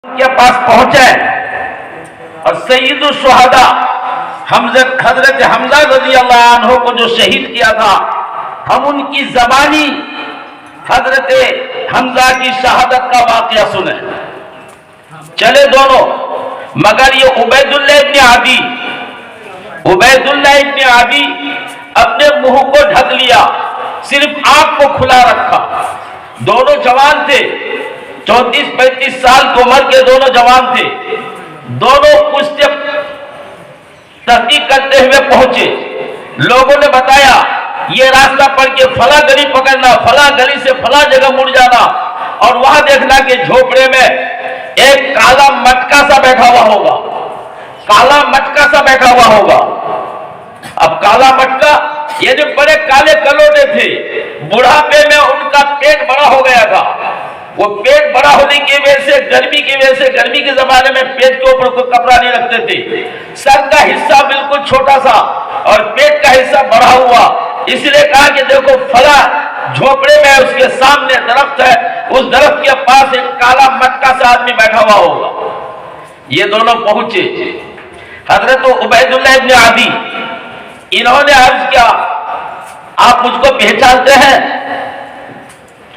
کے پاس پہنچے اور سید الشہداء حضرت حمزہ رضی اللہ عنہ کو جو شہید کیا تھا، ہم ان کی زبانی حضرت حمزہ کی شہادت کا واقعہ سنیں۔ چلے دونوں، مگر یہ عبید اللہ ابن عدی اپنے منہ کو ڈھک لیا، صرف آنکھ کو کھلا رکھا۔ دونوں جوان تھے، 34-35 سال کی عمر کے دونوں جوان تھے۔ دونوں پوچھتے تحقیق کرتے ہوئے پہنچے، لوگوں نے بتایا یہ راستہ پڑھ کے فلاں گلی پکڑنا، فلاں گلی سے فلاں جگہ مڑ جانا، اور وہاں دیکھنا کہ جھوپڑے میں ایک کالا مٹکا سا بیٹھا ہوا ہوگا، کالا مٹکا سا بیٹھا ہوا ہوگا۔ اب کالا مٹکا یہ جو بڑے کالے کلوٹے تھے، بڑھاپے میں ان کا پیٹ بڑا ہو گیا تھا۔ وہ پیٹ بڑا ہونے کی وجہ سے گرمی کے زمانے میں پیٹ کے اوپر کوئی کپڑا نہیں رکھتے تھے، سر کا حصہ بالکل چھوٹا سا اور پیٹ کا حصہ بڑا ہوا۔ اس لیے کہا کہ دیکھو فلاں جھوپڑے میں اس کے سامنے درخت ہے، اس درخت کے پاس ایک کالا مٹکا سا آدمی بیٹھا ہوا ہوگا۔ یہ دونوں پہنچے، حضرت عبید اللہ ابن عدی، انہوں نے عرض کیا آپ مجھ کو پہچانتے ہیں؟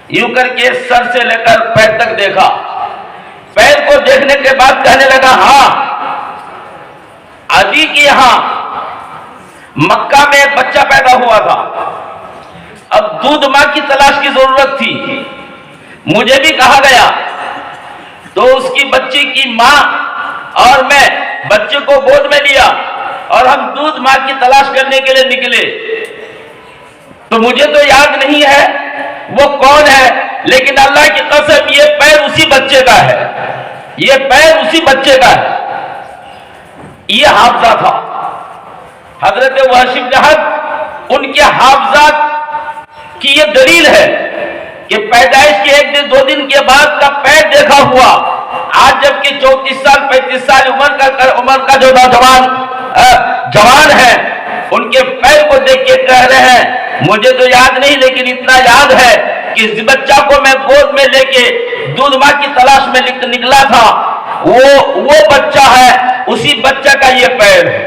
یوں کر کے سر سے لے کر پیر تک دیکھا، پیر کو دیکھنے کے بعد کہنے لگا ہاں، عدی کی یہاں مکہ میں ایک بچہ پیدا ہوا تھا، اب دودھ ماں کی تلاش کی ضرورت تھی، مجھے بھی کہا گیا، تو اس کی بچی کی ماں اور میں بچے کو گود میں لیا اور ہم دودھ ماں کی تلاش کرنے کے لیے نکلے۔ تو مجھے تو یاد نہیں ہے وہ کون ہے، لیکن اللہ کی قسم یہ پیر اسی بچے کا ہے، یہ پیر اسی بچے کا ہے۔ یہ حافظہ تھا حضرت وحش بن حرب، ان کے حافظات کی یہ دلیل ہے کہ پیدائش کے 1 دن 2 دن کے بعد کا پیر دیکھا ہوا، آج جب کہ 34 سال 35 سال عمر کا جو جوان ہے، ان کے پیر کو دیکھ کے کہہ رہے ہیں مجھے تو یاد نہیں، لیکن اتنا یاد ہے کہ اس بچہ کو میں گود میں لے کے دودھ ماں کی تلاش میں نکلا تھا، وہ بچہ ہے، اسی بچہ کا یہ پیر ہے۔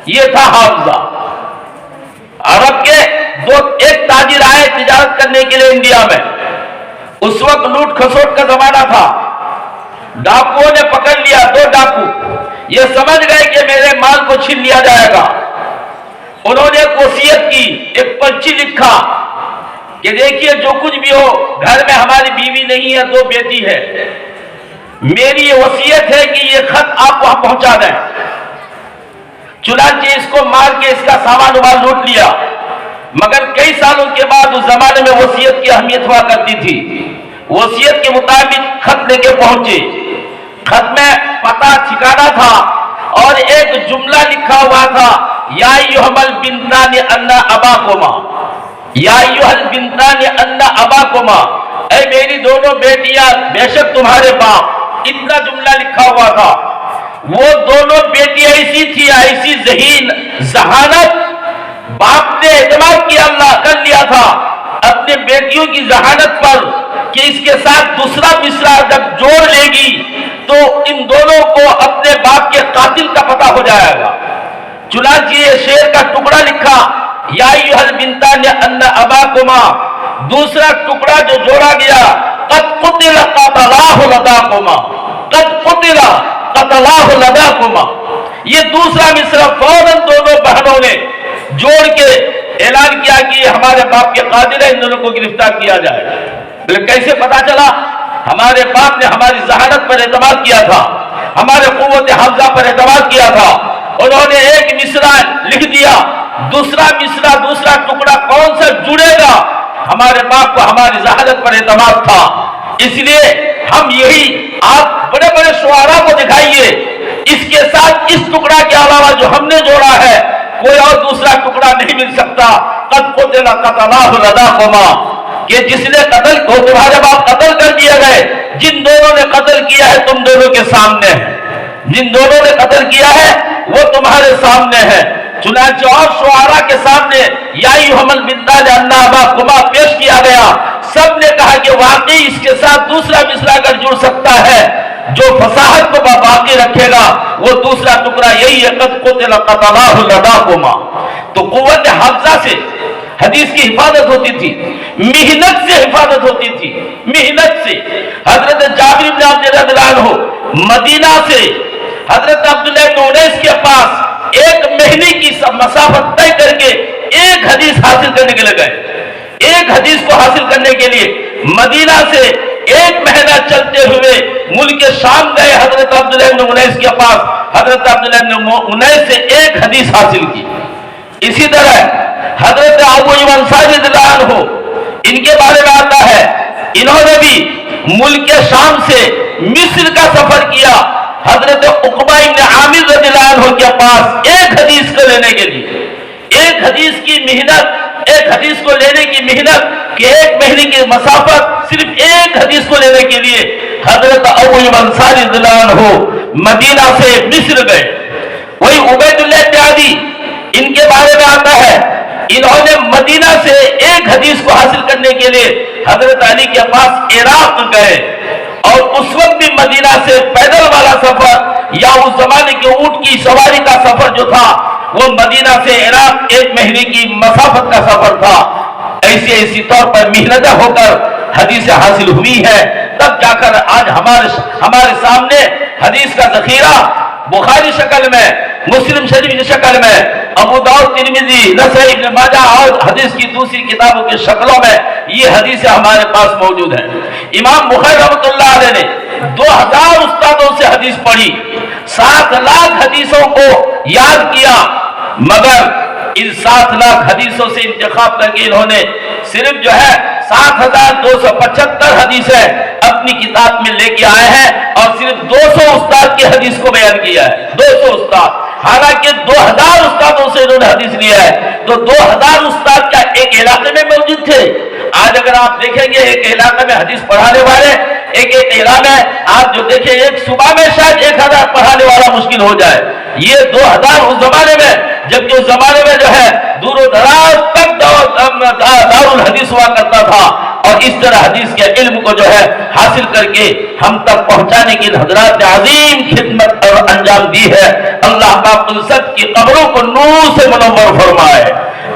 یہ تھا حافظہ۔ عرب کے ایک تاجر آئے تجارت کرنے کے لیے انڈیا میں، اس وقت لوٹ کھسوٹ کا زمانہ تھا، ڈاکوؤں نے پکڑ لیا 2 ڈاکو، یہ سمجھ گئے کہ میرے مال کو چھین لیا جائے گا۔ انہوں نے ایک وصیت کی، ایک پرچی لکھا کہ دیکھیے جو کچھ بھی ہو، گھر میں ہماری بیوی نہیں ہے، 2 بیٹی ہے، میری یہ وصیت ہے کہ یہ خط آپ وہاں پہنچا دیں۔ چنانچہ اس کو مار کے اس کا سامان لوٹ لیا، مگر کئی سالوں کے بعد اس زمانے میں وصیت کی اہمیت ہوا کرتی تھی، وصیت کے مطابق خط لے کے پہنچے۔ خط میں پتہ ٹھکانہ تھا اور ایک جملہ لکھا ہوا تھا، یا ایھا البنتان ان اباکما، یا ایھا البنتان ان اباکما، اے میری دونوں بیٹیاں بے شک تمہارے باپ، اتنا جملہ لکھا ہوا تھا۔ وہ دونوں بیٹیاں ایسی تھی، ایسی ذہانت، باپ نے اعتماد کیا، اللہ کر لیا تھا اپنے بیٹیوں کی ذہانت پر کہ اس کے ساتھ دوسرا مصرع جب جوڑ لے گی تو ان دونوں کو اپنے باپ کے قاتل کا پتہ ہو جائے گا۔ چنانچہ یہ شعر کا ٹکڑا لکھا، یا ایھا البنتان ان اباکما، دوسرا ٹکڑا جو جوڑا گیا، قد قتل قتلاه لداکما، قد قتل قتلاه لداکما۔ یہ دوسرا مصرع فوراً دونوں بہنوں نے جوڑ کے اعلان کیا کہ ہمارے باپ کے قاتل ہیں، ان دونوں کو گرفتار کیا جائے۔ لیکن کیسے پتا چلا؟ ہمارے باپ نے ہماری ذہانت پر اعتماد کیا تھا، ہمارے قوت حافظہ پر اعتماد کیا تھا، انہوں نے ایک مصرع لکھ دیا، دوسرا مصرع دوسرا ٹکڑا کون سا جڑے گا؟ ہمارے باپ کو ہماری ذہانت پر اعتماد تھا، اس لیے ہم یہی آپ بڑے بڑے شعراء کو دکھائیے، اس کے ساتھ اس ٹکڑا کے علاوہ جو ہم نے جوڑا ہے کوئی اور دوسرا ٹکڑا نہیں مل سکتا۔ قد قتل قتلاه لداکما، کہ جس نے قتل کو تمہارے باپ قتل کر دیے گئے، جن دونوں نے قتل کیا ہے تم دونوں کے سامنے ہے، جن دونوں نے قتل کیا ہے وہ تمہارے سامنے ہے۔ چنانچہ اور شعراء کے سامنے یا ایھا البنتان ان اباکما پیش کیا گیا، سب نے کہا کہ واقعی اس کے ساتھ دوسرا مصرع اگر جڑ سکتا ہے جو فصاحت کو باقی رکھے گا وہ دوسرا ٹکڑا یہی ہے قد قتل قتلاه لداكما. تو قوت حافظہ سے حدیث کی حفاظت ہوتی تھی، محنت سے حفاظت ہوتی تھی، محنت سے. حضرت جابر بن عبداللہ رضی اللہ عنہ مدینہ سے حضرت عبداللہ بن انیس کے پاس ایک مہینے کی مسافت طے کر کے ایک حدیث حاصل کرنے کے لیے گئے. ایک حدیث کو حاصل کرنے کے لیے مدینہ سے ایک مہینہ چلتے ہوئے ملک شام گئے حضرت عبداللہ بن انیس کے پاس. حضرت عبداللہ بن انیس سے ایک حدیث حاصل کی. اسی طرح حضرت ابو ایوب انصاری رضی اللہ عنہ ان کے بارے میں آتا ہے انہوں نے بھی ملک شام سے مصر کا سفر کیا حضرت عقبہ بن عامر رضی اللہ عنہ کے پاس ایک حدیث کو لینے کے لیے. ایک حدیث کی محنت، ایک حدیث کو لینے کی محنت کہ ایک مہینے کی مسافت صرف ایک حدیث کو لینے کے لیے حضرت ابو ایوب انصاری رضی اللہ عنہ مدینہ سے مصر گئے. وہی عبید اللہ ابن ان کے بارے میں آتا ہے انہوں نے مدینہ سے ایک حدیث کو حاصل کرنے کے لیے حضرت علی کے پاس عراق گئے. اور اس وقت بھی مدینہ سے پیدل والا سفر یا اس زمانے کے اونٹ کی سواری کا سفر جو تھا وہ مدینہ سے عراق ایک مہینے کی مسافت کا سفر تھا. ایسی طور پر محنتیں ہو کر حدیث حاصل ہوئی ہے. تب جا کر آج ہمارے سامنے حدیث کا ذخیرہ بخاری شکل میں، مسلم شریف کی شکل میں، ابو داؤد، ترمذی، نسائی، ابن ماجہ اور حدیث کی دوسری کتابوں کی شکلوں میں یہ حدیثیں ہمارے پاس موجود ہیں. امام بخاری رحمۃ اللہ علیہ نے 2000 استادوں سے حدیث پڑھی، 7 لاکھ حدیثوں کو یاد کیا، مگر ان 7 لاکھ حدیثوں سے انتخاب کر کے انہوں نے صرف جو ہے 7275 حدیثیں اپنی کتاب میں لے کے آئے ہیں اور صرف 200 استاد کی حدیث کو بیان کیا ہے. 200 استاد، حالانکہ 2000 استادوں سے انہوں نے حدیث لیا ہے. تو 2000 استاد کیا ایک علاقے میں موجود تھے؟ آج اگر آپ دیکھیں گے ایک علاقے میں حدیث پڑھانے والے ایک علاقے میں آپ جو دیکھیں ایک صبح میں شاید 1000 پڑھانے والا مشکل ہو جائے. یہ 2000 اس زمانے میں، جبکہ اس زمانے میں جو ہے دور و دراز تک دارالحدیث ہوا کرتا تھا. اور اس طرح حدیث کے علم کو جو ہے حاصل کر کے ہم تک پہنچانے کی حضرات نے عظیم خدمت اور انجام دی ہے. اللہ پاک ان سب کی قبروں کو نور سے منور فرمائے،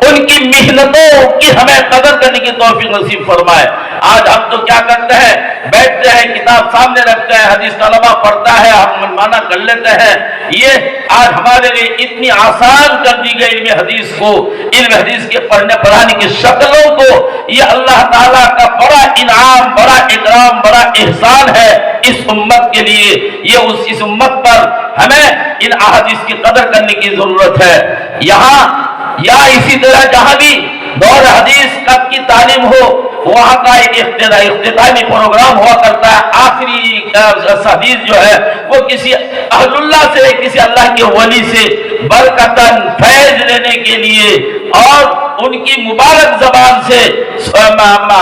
ان کی محنتوں کی ہمیں قدر کرنے کی توفیق نصیب فرمائے. آج ہم تو کیا کرتے ہیں، بیٹھتے ہیں کتاب سامنے رکھتے ہیں، حدیث طلبہ پڑھتا ہے، ہم منمانا کر لیتے ہیں. یہ آج ہمارے لیے اتنی آسان کر دی گئی علم حدیث کو، علم حدیث کے پڑھنے پڑھانے کی شکلوں کو. یہ اللہ تعالیٰ کا بڑا انعام، بڑا اکرام، بڑا احسان ہے اس امت کے لیے. یہ اس امت پر ہمیں ان احادیث کی قدر کرنے کی ضرورت ہے. یہاں یا اسی طرح جہاں بھی دور حدیث کب کی تعلیم ہو وہاں کا ایک اختتامی پروگرام ہوا کرتا ہے. آخری حدیث جو ہے وہ کسی اہل اللہ سے، کسی اللہ کے ولی سے برکتاً فیض لینے کے لیے اور ان کی مبارک زبان سے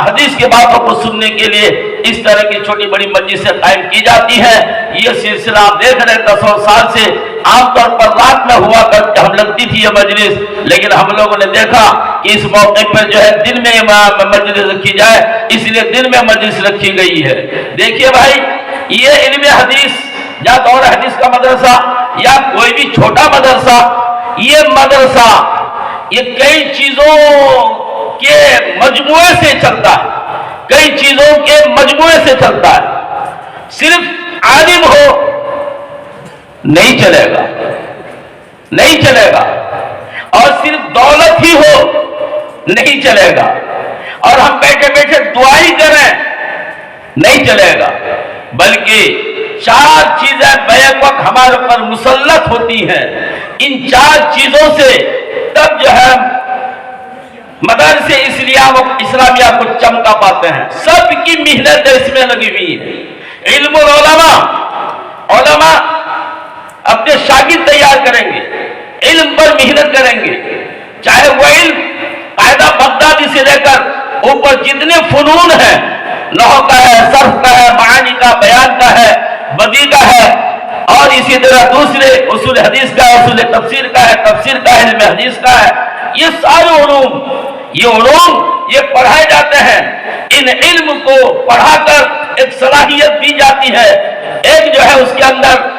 حدیث کے باتوں کو سننے کے لیے اس طرح کی چھوٹی بڑی مجلسیں قائم کی جاتی ہیں. یہ سلسلہ آپ دیکھ رہے ہیں 10 سال سے عام طور پر رات میں ہوا کرتے ہم لگتی تھی یہ مجلس، لیکن ہم لوگوں نے دیکھا کہ اس موقع پر جو ہے دن میں مجلس رکھی جائے، اس لیے دن میں مجلس رکھی گئی ہے. دیکھیے بھائی، یہ علم حدیث یا دور حدیث کا مدرسہ یا کوئی بھی چھوٹا مدرسہ، یہ مدرسہ یہ کئی چیزوں کے مجموعے سے چلتا ہے، کئی چیزوں کے مجموعے سے چلتا ہے. صرف عالم ہو نہیں چلے گا، نہیں چلے گا، اور صرف دولت ہی ہو نہیں چلے گا، اور ہم بیٹھے بیٹھے دعائی کریں نہیں چلے گا. بلکہ 4 چیزیں بیک وقت ہمارے اوپر مسلط ہوتی ہیں. ان 4 چیزوں سے تب جو ہے مدارس اسلامیہ کو چمکا پاتے ہیں. سب کی محنت اس میں لگی ہوئی ہے. علم العلماء، علماء اپنے شاگرد تیار کریں گے، علم پر محنت کریں گے، چاہے وہ علم قاعدہ بغدادی سے لے کر اوپر جتنے فنون ہیں، نحو کا ہے، صرف کا ہے، معانی کا، بیان کا ہے، بدیع کا ہے، اور اسی طرح دوسرے اصول حدیث کا ہے، اصول تفسیر کا ہے، تفسیر کا ہے، علم حدیث کا ہے. یہ سارے علوم یہ پڑھائے جاتے ہیں. ان علم کو پڑھا کر ایک صلاحیت دی جاتی ہے ایک جو ہے اس کے اندر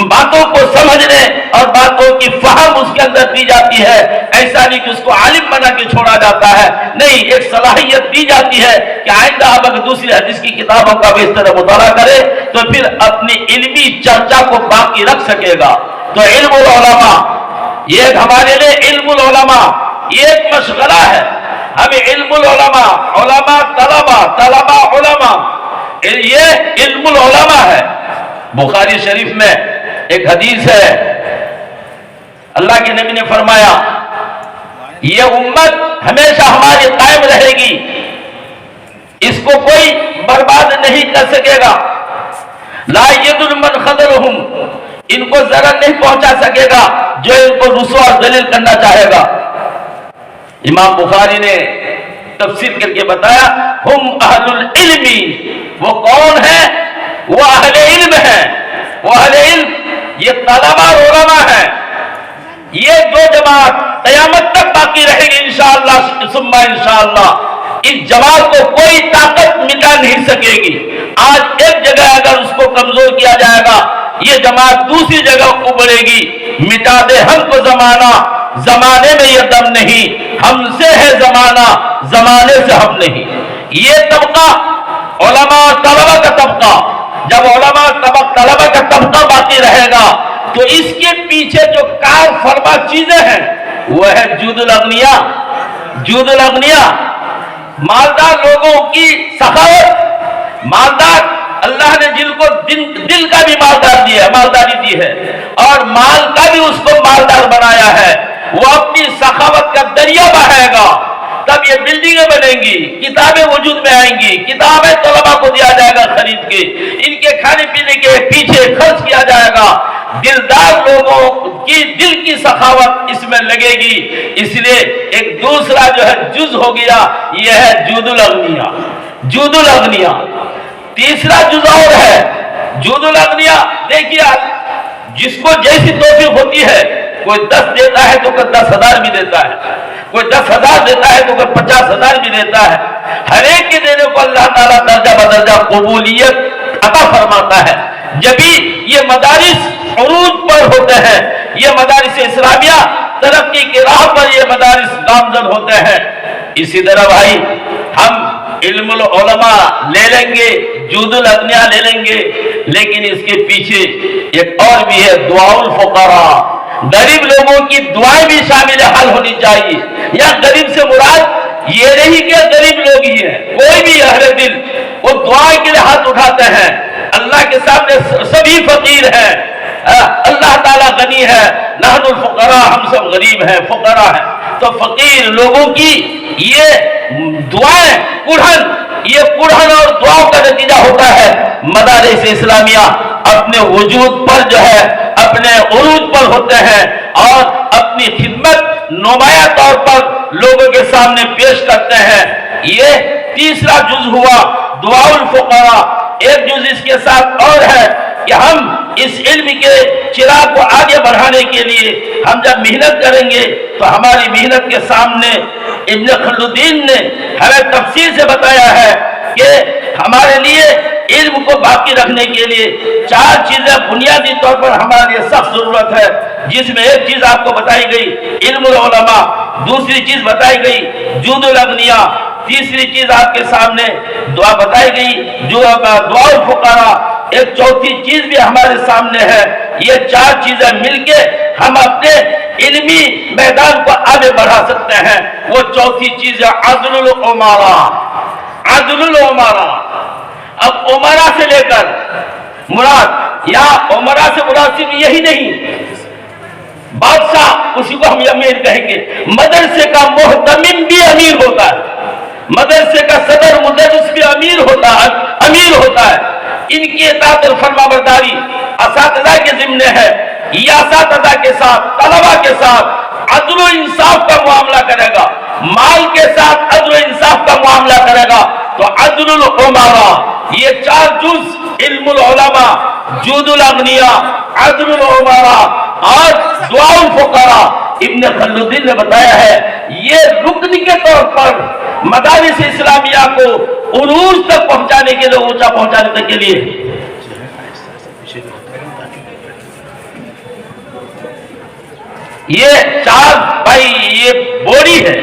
باتوں کو سمجھنے اور باتوں کی فہم اس کے اندر دی جاتی ہے. ایسا نہیں کہ اس کو عالم بنا کے چھوڑا جاتا ہے، نہیں، ایک صلاحیت دی جاتی ہے کہ آئندہ اب اگر دوسری حدیث کی کتابوں کا بھی اس طرح مطالعہ کرے تو پھر اپنی علمی چرچا کو باقی رکھ سکے گا. تو علم العلماء، یہ ہمارے لیے علم العلماء یہ ایک مشغلہ ہے. ہمیں علم العلماء، علماء طلبہ، طلبہ علماء، یہ علم العلماء ہے. بخاری شریف میں ایک حدیث ہے، اللہ کے نبی نے فرمایا یہ امت ہمیشہ ہماری قائم رہے گی، اس کو کوئی برباد نہیں کر سکے گا. لا یدل من خذلہم، ان کو ضرر نہیں پہنچا سکے گا جو ان کو رسوا اور ذلیل کرنا چاہے گا. امام بخاری نے تفسیر کر کے بتایا ہم اہل العلم، وہ کون ہیں؟ وہ اہل علم ہیں. وہ اہل علم یہ طلبہ اور علماء ہیں. یہ دو جماعت قیامت تک باقی رہے گی انشاءاللہ ثم انشاءاللہ. اس جماعت کو کوئی طاقت مٹا نہیں سکے گی. آج ایک جگہ اگر اس کو کمزور کیا جائے گا یہ جماعت دوسری جگہ ابھرے گی. مٹا دے ہم کو زمانہ، زمانے میں یہ دم نہیں، ہم سے ہے زمانہ، زمانے سے ہم نہیں. یہ طبقہ علماء اور طلبہ کا طبقہ، جب علماء طلبہ کا طبقہ باقی رہے گا تو اس کے پیچھے جو کار فرما چیزیں ہیں وہ ہے جود الاغنیاء. جود الاغنیاء، مالدار لوگوں کی سخاوت. مالدار اللہ نے جن کو دل کا بھی مالداری دی ہے اور مال کا بھی اس کو مالدار بنایا ہے، وہ اپنی سخاوت کا دریا بہائے گا. تب یہ بلڈنگیں بنیں گی، کتابیں وجود میں آئیں گی، کتابیں طلباء کو دیا جائے گا خرید کے، ان کے کھانے پینے کے پیچھے خرچ کیا جائے گا. دلدار لوگوں کی دل کی سخاوت اس میں لگے گی. اس لیے ایک دوسرا جو ہے جز ہو گیا، یہ ہے جود الاغنیاء. جود الاغنیاء. تیسرا جز اور ہے جود الاغنیاء. دیکھیے جس کو جیسی توفیق ہوتی ہے، کوئی 10 دیتا ہے تو کوئی 10,000 بھی دیتا ہے، کوئی 10,000 دیتا ہے تو کوئی 50,000 بھی دیتا ہے. ہر ایک کے دینے کو اللہ تعالیٰ درجہ بدرجہ قبولیت عطا فرماتا ہے. جبھی یہ مدارس عروج پر ہوتے ہیں، یہ مدارس اسلامیہ ترقی کی راہ پر یہ مدارس گامزن ہوتے ہیں. اسی طرح بھائی ہم علم العلماء لے لیں گے، جود الاغنیاء لے لیں گے، لیکن اس کے پیچھے ایک اور بھی ہے، دعاء الفقراء. غریب لوگوں کی دعائیں بھی شامل حال ہونی چاہیے. یا غریب سے مراد یہ نہیں کہ غریب لوگ ہی ہیں، کوئی بھی اہل دل وہ دعائیں کے لیے ہاتھ اٹھاتے ہیں. اللہ کے سامنے سبھی فقیر ہیں، اللہ تعالیٰ غنی ہے. نحن الفقراء، ہم سب غریب ہیں، فقراء ہیں. تو فقیر لوگوں کی یہ دعائیں یہ قرآن اور دعاؤں کا نتیجہ ہوتا ہے. مدارس اسلامیہ اپنے وجود پر جو ہے اپنے عروج پر ہوتے ہیں اور اپنی خدمت نمایاں طور پر لوگوں کے سامنے پیش کرتے ہیں. یہ تیسرا جز ہوا دعاء الفقراء. ایک جز اس کے ساتھ اور ہے کہ ہم اس علم کے چراغ کو آگے بڑھانے کے لیے ہم جب محنت کریں گے تو ہماری محنت کے سامنے ابن خلدین نے ہمیں تفصیل سے بتایا ہے کہ ہمارے لیے علم کو باقی رکھنے کے لیے 4 چیزیں بنیادی طور پر ہمارے لیے سخت ضرورت ہے، جس میں ایک چیز آپ کو بتائی گئی علم العلماء، دوسری چیز بتائی گئی جود الاغنیاء، تیسری چیز آپ کے سامنے دعا بتائی گئی جو دعاء الفقراء، ایک چوتھی چیز بھی ہمارے سامنے ہے. یہ 4 چیزیں مل کے ہم اپنے علمی میدان کو آگے بڑھا سکتے ہیں. وہ چوتھی چیز ہے عدل الامراء. عدل الامراء. اب امراء سے لے کر مراد یا امراء سے مراد صرف یہی نہیں، بادشاہ اسی کو ہم امیر کہیں گے. مدرسے کا محتمم بھی امیر ہوتا ہے، مدرسے کا صدر مدرس بھی امیر ہوتا ہے. ان کی اطاعت اور فرما برداری اساتذہ کے ذمہ ہے. یہ اساتذہ کے ساتھ طلبہ کے ساتھ عدل و انصاف کا معاملہ کرے گا، مال کے ساتھ عدل و انصاف کا معاملہ کرے گا. تو عدل الامراء، یہ 4 جز علم العلماء، جود الاغنیاء، عدل الامراء اور دعاء الفقراء ابن خلدین نے بتایا ہے یہ رکن کے طور پر مدارس اسلامیہ کو عروج تک پہنچانے کے لیے، اونچا پہنچانے کے لیے یہ چار بھائی یہ بوری ہے،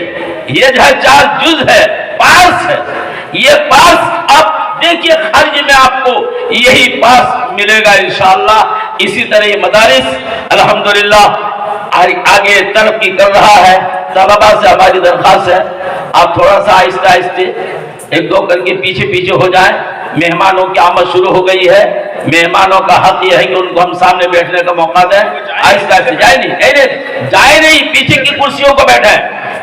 یہ جو ہے چار جز ہے، پارس ہے. یہ پارس آپ دیکھیے خارج میں آپ کو یہی پاس ملے گا انشاءاللہ. اسی طرح یہ مدارس الحمدللہ آگے ترقی کر رہا ہے. طلبا سے ہماری درخواست ہے آپ تھوڑا سا آہستہ آہستہ ایک دو کر کے پیچھے پیچھے ہو جائیں. مہمانوں کی آمد شروع ہو گئی ہے. مہمانوں کا حق یہ ہے کہ ان کو ہم سامنے بیٹھنے کا موقع دیں. آہستہ آہستہ جائے نہیں پیچھے کی کرسیوں کو بیٹھیں.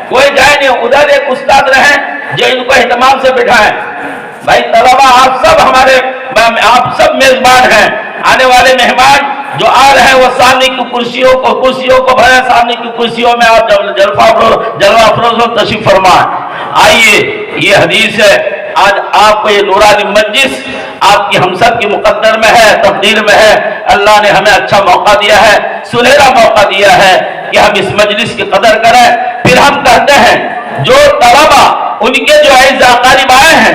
کوئی جائے نہیں. ادھر ایک استاد رہیں جو ان کو اہتمام سے بٹھائیں. بھائی طلبا آپ سب میزبان ہیں. آنے والے مہمان جو آ رہے ہیں وہ سامنے کی کرسیوں کو بھرے. سامنے کی کرسیوں میں آپ جلوہ افروز و تشریف فرمائیں. آئیے یہ حدیث ہے. آج آپ کو یہ نورانی مجلس آپ کی ہم سب کی مقدر میں ہے، تقدیر میں ہے. اللہ نے ہمیں اچھا موقع دیا ہے، سنہرا موقع دیا ہے کہ ہم اس مجلس کی قدر کریں. پھر ہم کہتے ہیں جو طلبا ان کے جو اعزاء قریب آئے ہیں،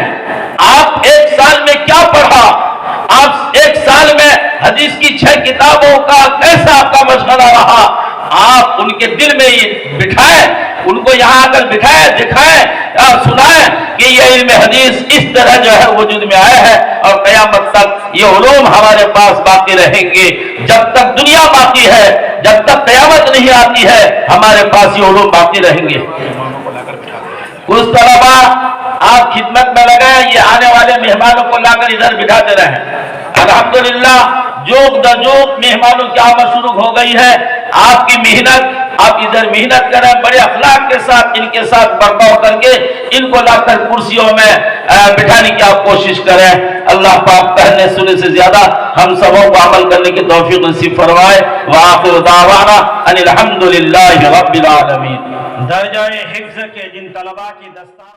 آپ ایک سال میں کیا پڑھا، آپ ایک سال میں حدیث کی 6 کتابوں کا کیسا آپ کا مشغلہ رہا، آپ ان کے دل میں یہ بٹھائیں، ان کو یہاں آ کر بٹھائیں، دکھائیں اور سنائیں کہ یہ علم حدیث اس طرح جو ہے وجود میں آیا ہے. اور قیامت تک یہ علوم ہمارے پاس باقی رہیں گے. جب تک دنیا باقی ہے، جب تک قیامت نہیں آتی ہے، ہمارے پاس یہ علوم باقی رہیں گے. کچھ طلبا آپ خدمت میں لگائیں، یہ آنے والے مہمانوں کو لا کر ادھر بٹھاتے رہیں. الحمدللہ جوک دجوک مہمانوں کی آمد شروع ہو گئی ہے. آپ کی محنت، آپ ادھر محنت کریں، بڑے اخلاق کے ساتھ ان کے ساتھ برتاؤ کر کے ان کو لا کر کرسیوں میں بٹھانے کی آپ کوشش کریں. اللہ پاک کہنے سنے سے زیادہ ہم سبوں کو عمل کرنے کی توفیق نصیب فرمائے. وآخر دعوانا ان الحمدللہ رب العالمین. درجہ حفظ کے جن طلباء کی دستار